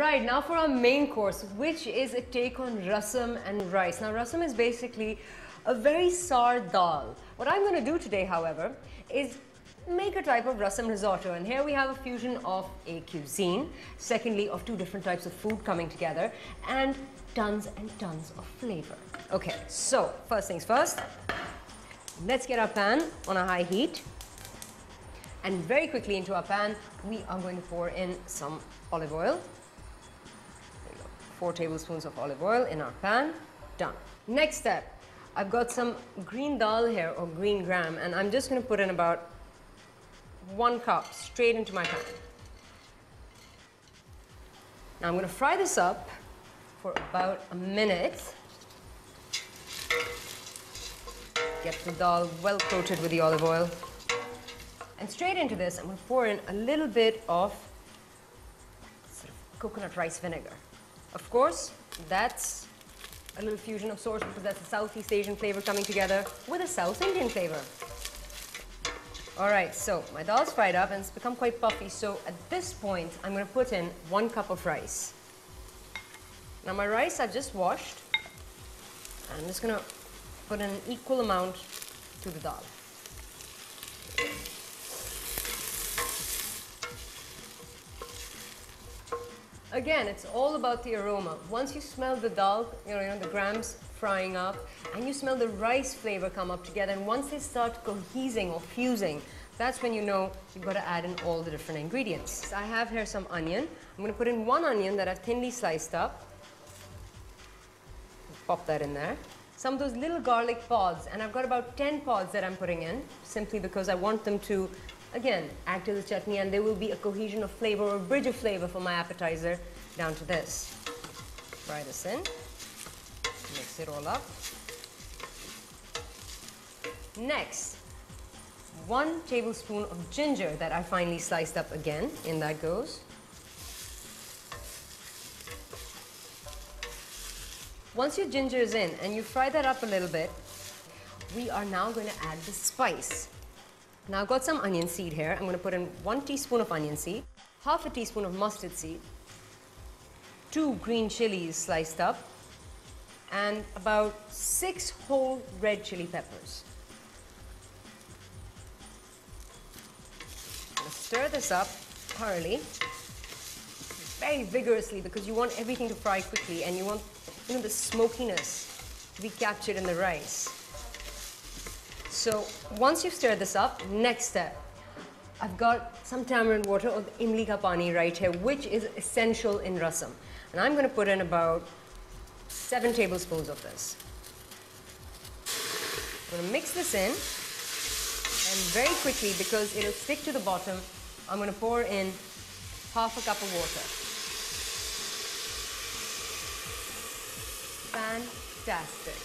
Right, now for our main course, which is a take on rasam and rice. Now rasam is basically a very sour dal. What I'm going to do today, however, is make a type of rasam risotto. And here we have a fusion of a cuisine, secondly of two different types of food coming together, and tons of flavor. Okay, so first things first, let's get our pan on a high heat. And very quickly into our pan, we are going to pour in some olive oil. 4 tablespoons of olive oil in our pan. Done. Next step, I've got some green dal here, or green gram, and I'm just going to put in about 1 cup straight into my pan. Now I'm going to fry this up for about a minute. Get the dal well coated with the olive oil. And straight into this, I'm going to pour in a little bit of sort of coconut rice vinegar. Of course, that's a little fusion of sorts because that's a Southeast Asian flavor coming together with a South Indian flavor. All right, so my dal's fried up and it's become quite puffy. So at this point, I'm going to put in 1 cup of rice. Now my rice I've just washed. I'm just going to put in an equal amount to the dal. Again, it's all about the aroma. Once you smell the dal, the grams frying up, and you smell the rice flavor come up together, and once they start cohesing or fusing, that's when you know you've got to add in all the different ingredients. I have here some onion. I'm going to put in 1 onion that I've thinly sliced up. Pop that in there. Some of those little garlic pods, and I've got about 10 pods that I'm putting in, simply because I want them to again, add to the chutney, and there will be a cohesion of flavor or a bridge of flavor for my appetizer down to this. Fry this in, mix it all up. Next, 1 tablespoon of ginger that I finely sliced up again, in that goes. Once your ginger is in and you fry that up a little bit, we are now going to add the spice. Now I've got some onion seed here. I'm going to put in 1 teaspoon of onion seed, half a teaspoon of mustard seed, 2 green chilies sliced up, and about 6 whole red chili peppers. I'm going to stir this up thoroughly, very vigorously, because you want everything to fry quickly and you want the smokiness to be captured in the rice. So once you've stirred this up, next step, I've got some tamarind water or the imli ka pani right here, which is essential in rasam. And I'm going to put in about 7 tablespoons of this. I'm going to mix this in, and very quickly, because it'll stick to the bottom, I'm going to pour in half a cup of water. Fantastic.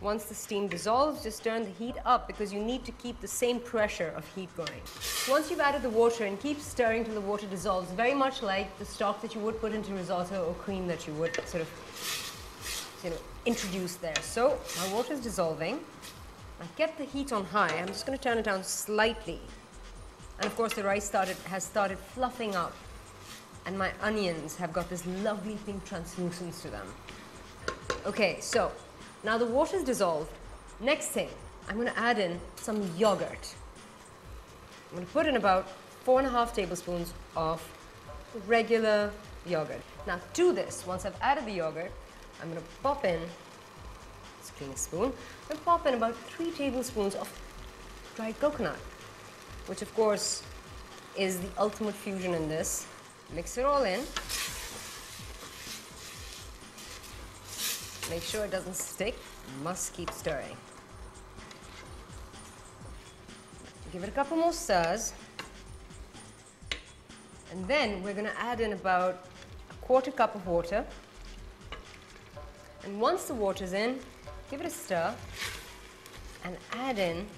Once the steam dissolves, just turn the heat up because you need to keep the same pressure of heat going. Once you've added the water, and keep stirring till the water dissolves, very much like the stock that you would put into risotto or cream that you would sort of, introduce there. So my water is dissolving. I kept the heat on high. I'm just going to turn it down slightly. And of course the rice has started fluffing up, and my onions have got this lovely pink translucence to them. Okay, so now the water's dissolved. Next thing, I'm going to add in some yogurt. I'm going to put in about 4.5 tablespoons of regular yogurt. Now to this, once I've added the yogurt, I'm going to pop in, let's clean a spoon, I'm going to pop in about 3 tablespoons of dried coconut, which of course is the ultimate fusion in this. Mix it all in. Make sure it doesn't stick. Must keep stirring. Give it a couple more stirs. And then we're going to add in about a 1/4 cup of water. And once the water's in, give it a stir and add in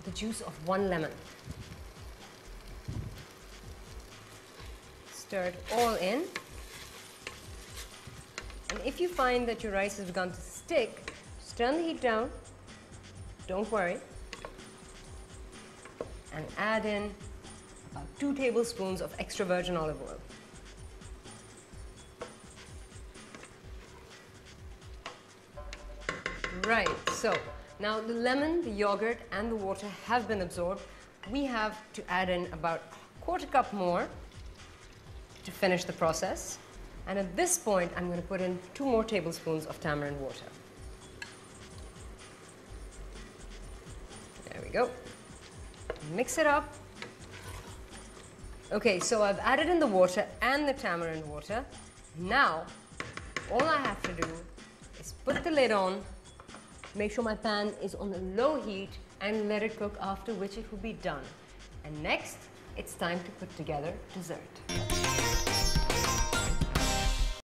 the juice of 1 lemon. Stir it all in. And if you find that your rice has begun to stick, just turn the heat down, don't worry, and add in about 2 tablespoons of extra virgin olive oil. Right, so now the lemon, the yogurt and the water have been absorbed. We have to add in about a 1/4 cup more to finish the process. And at this point, I'm going to put in 2 more tablespoons of tamarind water. There we go. Mix it up. Okay, so I've added in the water and the tamarind water. Now, all I have to do is put the lid on, make sure my pan is on a low heat and let it cook, after which it will be done. And next, it's time to put together dessert.